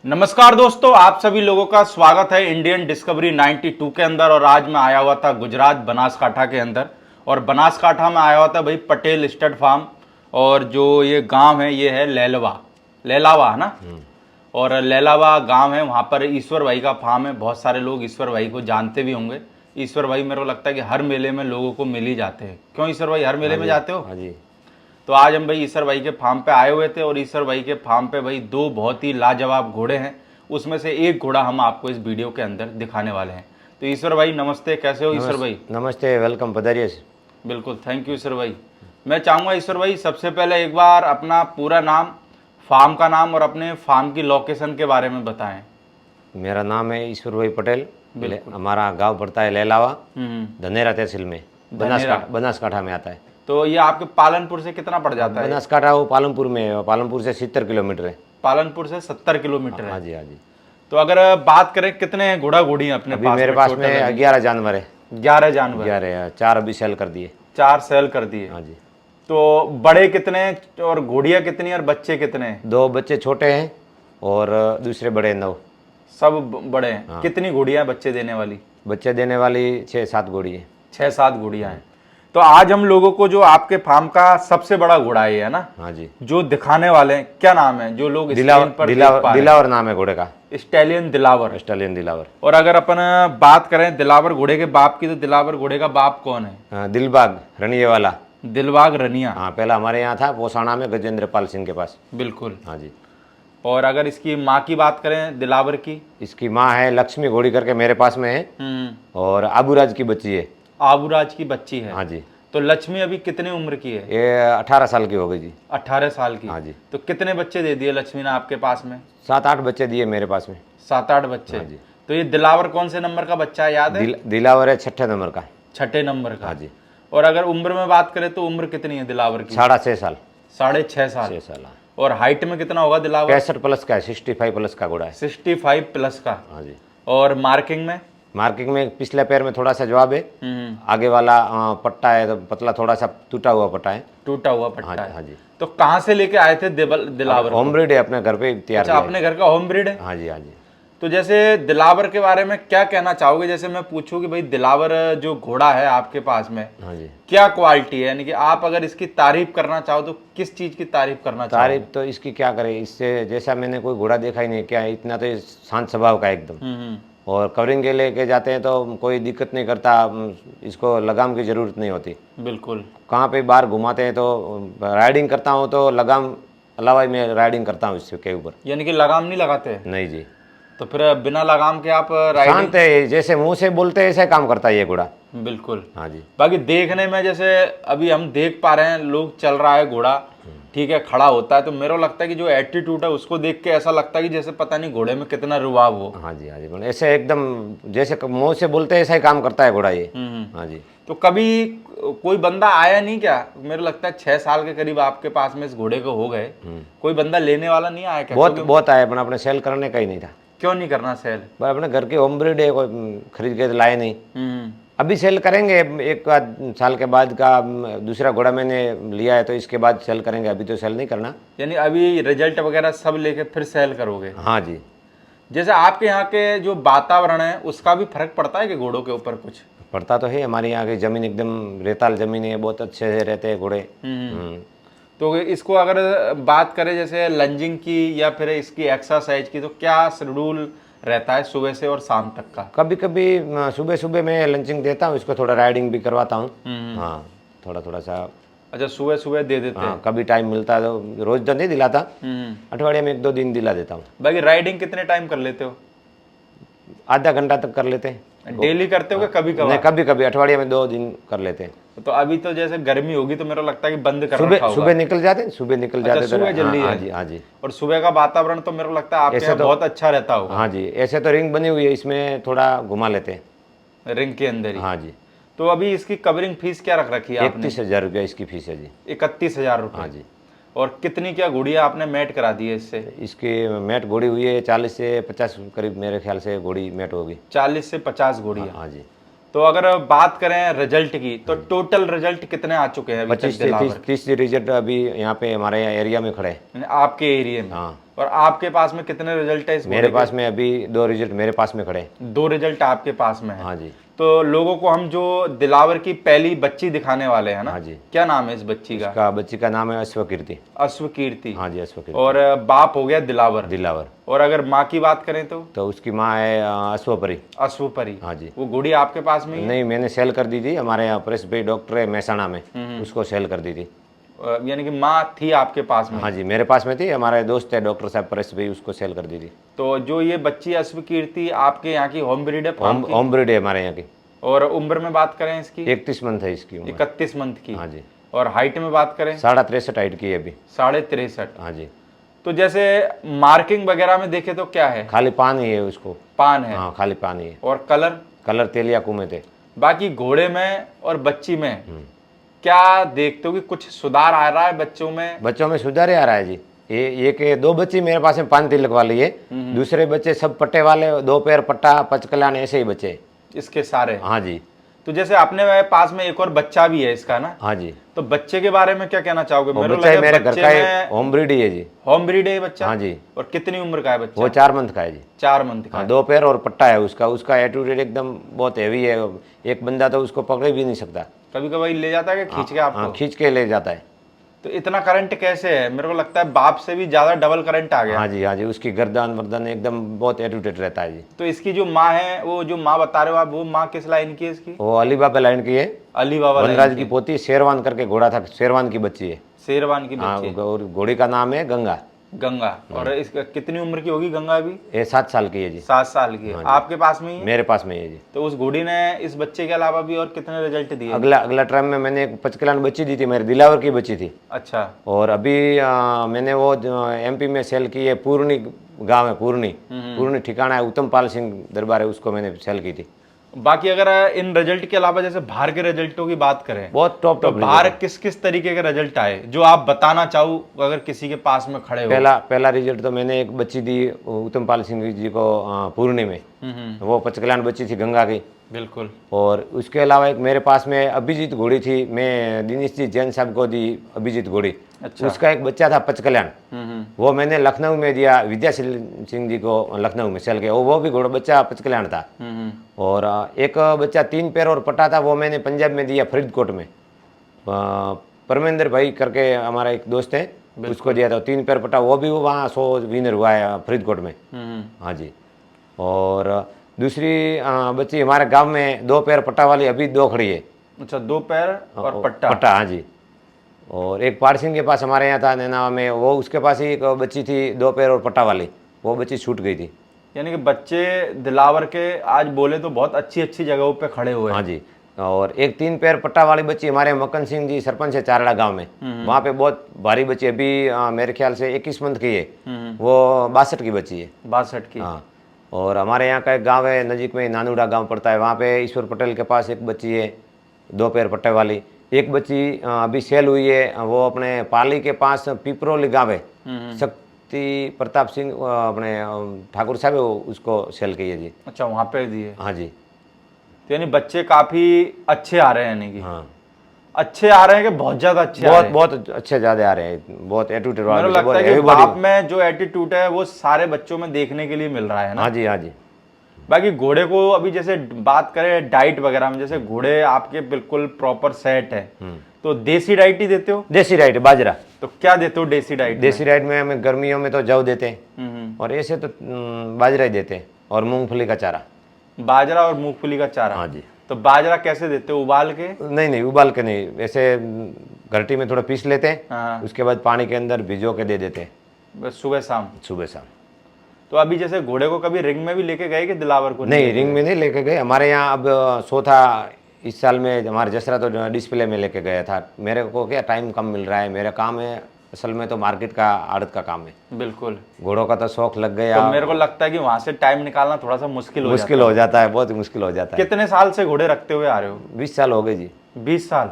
नमस्कार दोस्तों, आप सभी लोगों का स्वागत है इंडियन डिस्कवरी 92 के अंदर। और आज मैं आया हुआ था गुजरात बनासकाठा के अंदर, और बनासकाठा में आया हुआ था भाई पटेल स्टड फार्म। और जो ये गांव है ये है लैलावा है ना। और लैलावा गांव है, वहाँ पर ईश्वर भाई का फार्म है। बहुत सारे लोग ईश्वर भाई को जानते भी होंगे। ईश्वर भाई मेरे को लगता है कि हर मेले में लोगों को मिल ही जाते हैं। क्यों ईश्वर भाई, हर मेले में जाते हो? हाँ जी। तो आज हम भाई ईश्वर भाई के फार्म पे आए हुए थे, और ईश्वर भाई के फार्म पे भाई दो बहुत ही लाजवाब घोड़े हैं। उसमें से एक घोड़ा हम आपको इस वीडियो के अंदर दिखाने वाले हैं। तो ईश्वर भाई नमस्ते, कैसे हो ईश्वर भाई? नमस्ते, वेलकम, पधारिए। बिल्कुल, थैंक यू ईश्वर भाई। मैं चाहूँगा ईश्वर भाई सबसे पहले एक बार अपना पूरा नाम, फार्म का नाम और अपने फार्म की लोकेशन के बारे में बताएं। मेरा नाम है ईश्वर भाई पटेल। हमारा गांव पड़ता है लैलावा, धनेरा तहसील में, बनासकाठा में आता है। तो ये आपके पालनपुर से कितना पड़ जाता है? बनासकाठा वो पालमपुर में है, पालमपुर से 70 किलोमीटर है। पालनपुर से 70 किलोमीटर है। हाँ जी, हाँ जी। तो अगर बात करें कितने घोड़ा घोड़ी हैं अपने अभी पास? मेरे पास में 11 जानवर है। 11 जानवर? 11, 4 अभी सेल कर दिए। 4 सेल कर दिए। हाँ जी। तो बड़े कितने और घोड़ियाँ कितनी और बच्चे कितने? 2 बच्चे छोटे हैं और दूसरे बड़े 9। सब बड़े हैं। हाँ। कितनी घोड़ियाँ बच्चे देने वाली? बच्चे देने वाली 6-7 घोड़ी है। 6-7 घोड़ियाँ हैं। तो आज हम लोगों को जो आपके फार्म का सबसे बड़ा घोड़ा है ना, हाँ जी, जो दिखाने वाले हैं, क्या नाम है जो लोग स्क्रीन पर देख पा रहे हैं? दिलावर नाम है घोड़े का। स्टैलियन दिलावर। स्टालियन दिलावर। और अगर अपन बात करें दिलावर घोड़े के बाप की, तो दिलावर घोड़े का बाप कौन है? हाँ, दिलबाग रनिये वाला। दिलबाग रनिया। हाँ, पहला हमारे यहाँ था पोसाना में, गजेंद्र पाल सिंह के पास। बिल्कुल। हाँ जी। और अगर इसकी माँ की बात करें दिलावर की? इसकी माँ है लक्ष्मी घोड़ी करके, मेरे पास में है। और आबूराज की बच्ची है। आबूराज की बच्ची है। हाँ जी। तो लक्ष्मी अभी कितने उम्र की है? ये 18 साल की हो गई जी। 18 साल की? हाँ जी। तो कितने बच्चे दे दिए लक्ष्मी ने आपके पास में? 7-8 बच्चे दिए मेरे पास में। 7-8 बच्चे? हाँ जी। तो ये दिलावर कौन से नंबर का बच्चा है, याद है? दिलावर है 6ठे नंबर का। 6ठे नंबर का? हाँ जी। और अगर उम्र में बात करें तो उम्र कितनी है दिलावर की? 6.5 साल। 6.5 साल? 6 साल। और हाइट में कितना होगा दिलावर? 65 प्लस का है, 65 प्लस का घोड़ा है। 65 प्लस का? हाँ जी। और मार्किंग में? मार्किंग में पिछले पैर में थोड़ा सा जवाब है। आगे वाला पट्टा है तो पतला, थोड़ा सा टूटा हुआ पट्टा है। टूटा हुआ पट्टा है? हाँ जी। तो कहाँ से लेके आए थे दिलावर? होम ब्रीड है, अपने घर पे तैयार। अच्छा, अपने घर का होम ब्रीड है? हाँ जी, हाँ जी। तो जैसे दिलावर के बारे में क्या कहना चाहोगे? जैसे मैं पूछूं कि भाई दिलावर जो घोड़ा है आपके पास में, हाँ जी, क्या क्वालिटी है, यानी कि आप अगर इसकी तारीफ करना चाहो तो किस चीज की तारीफ करना चाहोगे? तारीफ तो इसकी क्या करे, इससे जैसा मैंने कोई घोड़ा देखा ही नहीं। क्या है, इतना तो शांत स्वभाव का एकदम। और कवरिंग के लेके जाते हैं तो कोई दिक्कत नहीं करता। इसको लगाम की ज़रूरत नहीं होती। बिल्कुल। कहाँ पे बाहर घुमाते हैं तो राइडिंग करता हूँ तो लगाम अलावा ही मैं राइडिंग करता हूँ इसके ऊपर। यानी कि लगाम नहीं लगाते? नहीं जी। तो फिर बिना लगाम के आप राइडिंग? शांत है, जैसे मुंह से बोलते हैं ऐसे काम करता है ये घोड़ा। बिल्कुल। हाँ जी। बाकी देखने में जैसे अभी हम देख पा रहे हैं, लोग चल रहा है घोड़ा, ठीक है, खड़ा होता है, तो मेरे को लगता है कि जो एटीट्यूड है उसको देख के ऐसा लगता है कि जैसे पता नहीं घोड़े में कितना रुआब हो। हाँ जी, हाँ जी। ऐसे एकदम जैसे मुंह से बोलते हैं ऐसा ही काम करता है घोड़ा ये। हाँ जी। तो कभी कोई बंदा आया नहीं क्या? मेरे लगता है 6 साल के करीब आपके पास में इस घोड़े को हो गए, कोई बंदा लेने वाला नहीं आया क्या? बहुत आया, पर अपने सेल करने का ही नहीं था। क्यों नहीं करना सेल? पर अपने घर के होम ब्रीड है, कोई खरीद के लाए नहीं। अभी सेल करेंगे एक साल के बाद का। दूसरा घोड़ा मैंने लिया है तो इसके बाद सेल करेंगे, अभी तो सेल नहीं करना। यानी अभी रिजल्ट वगैरह सब लेके फिर सेल करोगे? हाँ जी। जैसे आपके यहाँ के जो वातावरण है उसका भी फर्क पड़ता है कि घोड़ों के ऊपर? कुछ पड़ता तो है। हमारे यहाँ की जमीन एकदम रेताल जमीन है, बहुत अच्छे से रहते हैं घोड़े। तो इसको अगर बात करें जैसे लंजिंग की या फिर इसकी एक्सरसाइज की, तो क्या शेड्यूल रहता है सुबह से और शाम तक का? कभी कभी सुबह सुबह मैं लंचिंग देता हूँ, इसको थोड़ा राइडिंग भी करवाता हूँ। हाँ, थोड़ा थोड़ा सा। अच्छा, सुबह सुबह दे देते हैं? हाँ, कभी टाइम मिलता है तो रोज तो नहीं दिलाता, अठवाडिये में 1-2 दिन दिला देता हूँ। बाकी राइडिंग कितने टाइम कर लेते हो? आधा घंटा तक कर लेते हैं। डेली करते हो कि कभी कभी? नहीं, कभी कभी अठवाडिये में 2 दिन कर लेते हैं। तो अभी तो जैसे गर्मी होगी तो मेरा लगता है कि बंद कर रखा होगा। सुबह निकल जाते हैं, सुबह निकल जाते। सुबह जल्दी है? हाँ जी, हाँ जी। और सुबह का वातावरण तो मेरे को लगता है आपके यहाँ बहुत अच्छा रहता होगा। हाँ जी, ऐसे तो रिंग बनी हुई है, इसमें थोड़ा घुमा लेते हैं रिंग के अंदर ही। हाँ जी। तो अभी इसकी कवरिंग फीस क्या रख रखी है आपने? 31,000 रुपया इसकी फीस है जी। 31,000 रुपये? हाँ जी। और कितनी क्या घोड़ियाँ आपने मैट करा दी है इससे? इसकी मैट घोड़ी हुई है 40 से 50 करीब, मेरे ख्याल से घोड़ी मैट होगी। 40 से 50 घोड़ियाँ? हाँ जी। तो अगर बात करें रिजल्ट की, तो टोटल रिजल्ट कितने आ चुके हैं अभी तक 25 से दिलावर? 30 रिजल्ट अभी यहाँ पे हमारे यहाँ एरिया में खड़े हैं। यानी आपके एरिया में। हाँ। और आपके पास में कितने रिजल्ट है इस मेरे घोड़े पास में अभी 2 रिजल्ट मेरे पास में खड़े हैं। के? 2 रिजल्ट आपके पास में है। हाँ जी। तो लोगों को हम जो दिलावर की पहली बच्ची दिखाने वाले हैं ना, हाँ जी। क्या नाम है इस बच्ची का? इसका बच्ची का नाम है अश्वकीर्ति। अश्वकीर्ति। हाँ जी, अश्वकीर्ति। और बाप हो गया दिलावर। दिलावर। और अगर माँ की बात करें तो उसकी माँ है अश्वपरी। अश्वपरी। हाँ जी। वो घोड़ी आपके पास में ही है? नहीं, मैंने सेल कर दी थी, हमारे यहाँ परेश भाई डॉक्टर है महसाणा में, उसको सेल कर दी थी। यानी कि माँ थी आपके पास में? हाँ जी, मेरे पास में थी, हमारे दोस्त है डॉक्टर साहब परेश भाई, उसको सेल कर दी थी। तो जो ये बच्ची अश्वकीर्ति आपके यहाँ की होम ब्रीड है, फार्म की? होम ब्रीड है हमारे यहाँ की। और उम्र में बात करें इसकी? 31 मंथ है इसकी उम्र। 31 मंथ की। हाँ जी। और हाइट में बात करें? 63.5 हाइट की है अभी। 63.5। हाँ जी। तो जैसे मार्किंग वगैरह में देखे तो क्या है? खाली पान ही है उसको। पान है। हाँ, खाली पान ही है। और कलर? कलर तेलिया कुमे थे। बाकी घोड़े में और बच्ची में क्या देखते हो कि कुछ सुधार आ रहा है बच्चों में? बच्चों में सुधार ही आ रहा है जी। ये के 2 बच्चे मेरे पास में 5 तिलक वाली है, दूसरे बच्चे सब पट्टे वाले, 2 पैर पट्टा, पचकल्याण, ऐसे ही बच्चे इसके सारे? हाँ जी। तो जैसे अपने पास में एक और बच्चा भी है इसका ना? हाँ जी। तो बच्चे के बारे में क्या कहना चाहोगे? बच्चा है मेरे घर का एक होम ब्रीड ही है जी। होम ब्रीड है ये बच्चा? हाँ जी। और कितनी उम्र का है बच्चा? वो 4 मंथ का है जी। 4 मंथ का। हाँ, 2 पैर और पट्टा है उसका। उसका एटीट्यूड एकदम बहुत हैवी है, एक बंदा तो उसको पकड़ भी नहीं सकता। कभी कभी ले जाता है कि खींच के आपको? हाँ, खींच के ले जाता है। तो इतना करंट कैसे है? मेरे को लगता है बाप से भी ज्यादा डबल करंट आ गया। हाँ जी, हाँ जी। उसकी गर्दन वर्दन एकदम बहुत एटीट्यूड रहता है जी। तो इसकी जो माँ है, वो जो माँ बता रहे हो आप, वो माँ किस लाइन की है इसकी? वो अली बाबा लाइन की है। अली बाबा लाइन वनराज की पोती, शेरवान करके घोड़ा था, शेरवान की बच्ची है। शेरवान की हाँ, बच्ची? और घोड़ी का नाम है गंगा। गंगा। और इसका कितनी उम्र की होगी गंगा अभी? ये 7 साल की है जी। 7 साल की है। आपके पास में ही है? मेरे पास में ही है जी। तो उस घोड़ी ने इस बच्चे के अलावा भी और कितने रिजल्ट दिए? अगला टाइम में मैंने एक पचकलान बच्ची दी थी, मेरे दिलावर की बच्ची थी। अच्छा। और अभी मैंने वो एमपी में सेल की है, पूर्णी गांव है, पूर्णी ठिकाना है, उत्तम पाल सिंह दरबार है, उसको मैंने सेल की थी। बाकी अगर इन रिजल्ट के अलावा जैसे बाहर के रिजल्टों की बात करें, बहुत टॉप तो बाहर किस किस तरीके के रिजल्ट आए जो आप बताना चाहो अगर किसी के पास में खड़े हो? पहला रिजल्ट तो मैंने एक बच्ची दी उत्तम पाल सिंह जी को पूर्णी में, वो पचकलान बच्ची थी गंगा की। बिल्कुल। और उसके अलावा एक मेरे पास में अभिजीत घोड़ी थी, मैं दिनेश जी जैन साहब को दी अभिजीत घोड़ी। अच्छा। उसका एक बच्चा था पचकल्याण, वो मैंने लखनऊ में दिया विद्या सिंह जी को, लखनऊ में सेल के, वो भी घोड़ा बच्चा पचकल्याण था। और एक बच्चा 3 पैर और पट्टा था, वो मैंने पंजाब में दिया फरीदकोट में, परमेंद्र भाई करके हमारा एक दोस्त है, उसको दिया था 3 पैर पट्टा, वो भी वहाँ 100 विनर हुआ है फरीदकोट में। हाँ जी। और दूसरी बच्ची हमारे गांव में 2 पैर पट्टा वाली अभी 2 खड़ी है। अच्छा, 2 पैर और पट्टा? हाँ जी। और एक पाड़ सिंह के पास हमारे यहाँ था नैनावा में, वो उसके पास ही एक बच्ची थी 2 पैर और पट्टा वाली, वो बच्ची छूट गई थी। यानी कि बच्चे दिलावर के आज बोले तो बहुत अच्छी अच्छी जगहों पे खड़े हुए हैं। हाँ जी। और एक 3 पैर पट्टा वाली बच्ची हमारे मक्कन सिंह जी सरपंच है चारड़ा गांव में, वहाँ पे बहुत भारी बच्ची, अभी मेरे ख्याल से 21 मंथ की है, वो 62 की बच्ची है। 62 की? हाँ। और हमारे यहाँ का एक गांव है नजीक में, नानूड़ा गांव पड़ता है, वहाँ पे ईश्वर पटेल के पास एक बच्ची है 2 पैर पट्टे वाली। एक बच्ची अभी सेल हुई है, वो अपने पाली के पास पिपरोली गाँव है, शक्ति प्रताप सिंह अपने ठाकुर साहब है, उसको सेल की है जी। अच्छा, वहाँ पे दिए? हाँ जी। तो यानी बच्चे काफी अच्छे आ रहे हैं? यानी कि हाँ, अच्छे आ रहे हैं कि बहुत ज्यादा अच्छे आ रहे हैं? बहुत अच्छे ज्यादा आ रहे हैं, बहुत एटीट्यूड वाले। मेरे को लगता है कि बाप में जो एटीट्यूड है वो सारे बच्चों में देखने के लिए मिल रहा है ना? हाँ जी, हाँ जी। बाकी घोड़े को अभी जैसे बात करें डाइट वगैरह में, जैसे घोड़े आपके बिल्कुल प्रॉपर सेट है, तो देसी डाइट ही देते हो? देसी डाइट, बाजरा। तो क्या देते हो देसी डाइट? देसी डाइट में हमें गर्मियों में तो जौ देते हैं, और ऐसे तो बाजरा ही देते हैं, और मूंगफली का चारा। बाजरा और मूंगफली का चारा? हाँ जी। तो बाजरा कैसे देते हो, उबाल के? नहीं, उबाल के नहीं, ऐसे घरटी में थोड़ा पीस लेते हैं, हाँ। उसके बाद पानी के अंदर भिजो के दे देते हैं, बस सुबह शाम? सुबह शाम। तो अभी जैसे घोड़े को कभी रिंग में भी लेके गए कि दिलावर को? नहीं, रिंग में नहीं लेके गए। हमारे यहाँ अब शो था इस साल में, हमारे जसरा तो डिस्प्ले में लेके गया था। मेरे को क्या टाइम कम मिल रहा है, मेरा काम है असल में तो मार्केट का, आड़त का काम है। बिल्कुल। घोड़ों का तो शौक लग गया। तो मेरे को लगता है कि वहां से टाइम निकालना थोड़ा सा मुश्किल हो जाता है, बहुत मुश्किल हो जाता है। कितने साल से घोड़े रखते हुए आ रहे हो? 20 साल हो गए जी। 20 साल?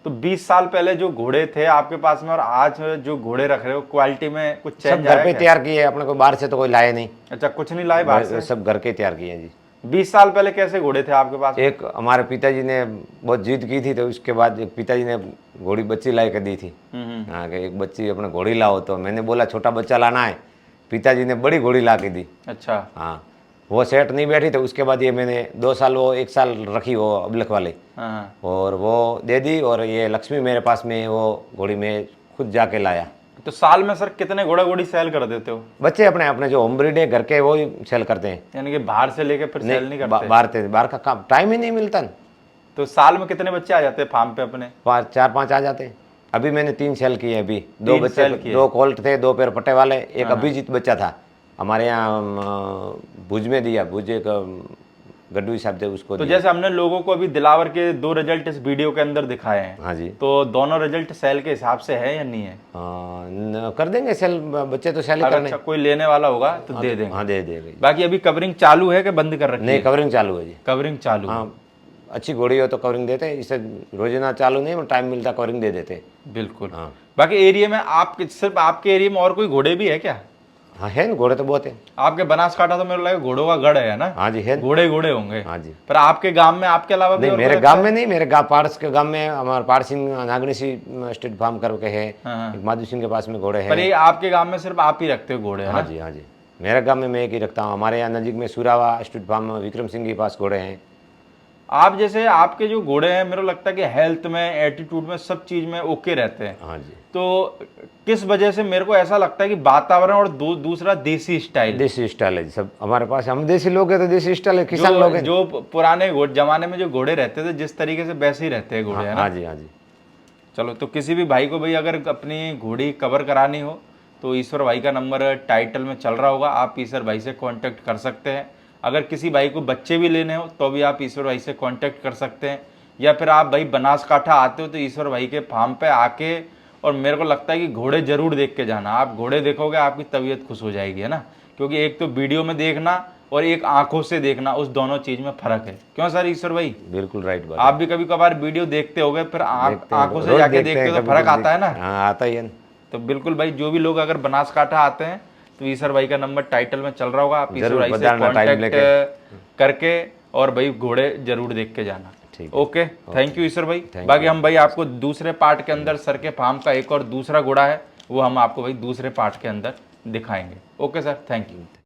तो 20 साल पहले जो घोड़े थे आपके पास में और आज जो घोड़े रख रहे हो, क्वालिटी में कुछ चेंज सब घर पे तैयार किए, अपने को बाहर से तो कोई लाए नहीं। अच्छा, कुछ नहीं लाए बाहर से? सब घर के तैयार किए जी। 20 साल पहले कैसे घोड़े थे आपके पास? एक हमारे पिताजी ने बहुत जिद की थी, तो उसके बाद एक पिताजी ने घोड़ी बच्ची ला के दी थी। हाँ, कि एक बच्ची अपने घोड़ी लाओ, तो मैंने बोला छोटा बच्चा लाना है, पिताजी ने बड़ी घोड़ी ला के दी। अच्छा। हाँ, वो सेट नहीं बैठी, तो उसके बाद ये मैंने 2 साल, वो 1 साल रखी वो अबलख वाली, हाँ। और वो दे दी। और ये लक्ष्मी मेरे पास में, वो घोड़ी में खुद जाके लाया। तो साल में सर कितने घोड़ा घोड़ी सेल कर देते हो? बच्चे अपने अपने जो होम ब्रीड है घर के, वो ही सेल करते हैं। यानी कि बाहर से लेके फिर सेल नहीं करते? बाहर का काम टाइम ही नहीं मिलता न। तो साल में कितने बच्चे आ जाते हैं फार्म पे अपने? 4-5 आ जाते हैं। अभी मैंने 3 सेल किए। अभी 2 3 बच्चे, सेल किए। 2 कोल्ट थे, 2 पैर पट्टे वाले, एक अभिजीत बच्चा था हमारे यहाँ भुज में दिया। भुज एक गड्डू साहब थे, उसको तो दिया। जैसे हमने लोगों को अभी दिलावर के 2 रिजल्ट इस वीडियो के अंदर दिखाए हैं, हाँ जी। तो दोनों रिजल्ट सेल के हिसाब से है या नहीं है? कर देंगे सेल, बच्चे तो सेल ही अगर करने। अच्छा कोई लेने वाला होगा तो दे देंगे। हाँ, दे देंगे। बाकी अभी कवरिंग चालू है कि बंद कर रखी है? नहीं, कवरिंग चालू है जी। कवरिंग चालू है। हाँ, अच्छी घोड़ी हो तो कवरिंग देते हैं, इसे रोजाना चालू नहीं, टाइम मिलता कवरिंग दे देते। बिल्कुल। हाँ। बाकी एरिया में आपके, सिर्फ आपके एरिया में और कोई घोड़े भी है क्या? हाँ, है ना, घोड़े तो बहुत है। आपके बनासकांठा तो मेरे लगा घोड़ों का गढ़ है ना? हाँ जी, है। घोड़े घोड़े होंगे। हाँ जी। पर आपके गांव में आपके अलावा भी नहीं, और मेरे कोई गांव में नहीं, मेरे गांव पारस के गांव में हमारे पारस सिंह नागनी सी स्टेट फार्म करके है। हाँ। एक माधु सिंह के पास में घोड़े पर हैं। ये आपके गांव में सिर्फ आप ही रखते हो घोड़े, है हाँ ना? जी, हाँ जी, मेरे गांव में मैं एक ही रखता हूँ। हमारे यहाँ नजीक में सुरावा स्टेट फार्म में विक्रम सिंह के पास घोड़े हैं। आप जैसे आपके जो घोड़े हैं, मेरे को लगता है कि हेल्थ में, एटीट्यूड में, सब चीज में ओके रहते हैं। हाँ जी। तो किस वजह से मेरे को ऐसा लगता है कि वातावरण और दूसरा देसी स्टाइल, देसी स्टाइल है जी सब हमारे पास। हम देसी लोग हैं तो देसी स्टाइल है, किसान लोग हैं। जो पुराने जमाने में जो घोड़े रहते थे जिस तरीके से, वैसे ही रहते हैं घोड़े, है ना? हाँ जी, हाँ जी। चलो, तो किसी भी भाई को भाई अगर अपनी घोड़ी कवर करानी हो तो ईश्वर भाई का नंबर टाइटल में चल रहा होगा, आप ईश्वर भाई से कांटेक्ट कर सकते हैं। अगर किसी भाई को बच्चे भी लेने हो तो भी आप ईश्वर भाई से कांटेक्ट कर सकते हैं, या फिर आप भाई बनासकांठा आते हो तो ईश्वर भाई के फार्म पे आके, और मेरे को लगता है कि घोड़े जरूर देख के जाना। आप घोड़े देखोगे आपकी तबीयत खुश हो जाएगी, है ना? क्योंकि एक तो वीडियो में देखना और एक आंखों से देखना, उस दोनों चीज में फर्क है। क्यों सर ईश्वर भाई? बिल्कुल राइट बात। आप भी कभी कभार वीडियो देखते होगे, फिर आंखों से रोज जाके देखते देखते हैं, हो तो कभी फर्क कभी आता है ना? हाँ, आता ही है। तो बिल्कुल भाई, जो भी लोग अगर बनासकांठा आते हैं तो ईश्वर भाई का नंबर टाइटल में चल रहा होगा, आप ईश्वर जरूर भाई से बताना, टाइम कांटेक्ट करके और भाई घोड़े जरूर देख के जाना। ठीक। ओके, थैंक यू ईश्वर भाई। बाकी हम भाई आपको दूसरे पार्ट के अंदर सर के फार्म का एक और दूसरा घोड़ा है, वो हम आपको भाई दूसरे पार्ट के अंदर दिखाएंगे। Okay sir, thank you.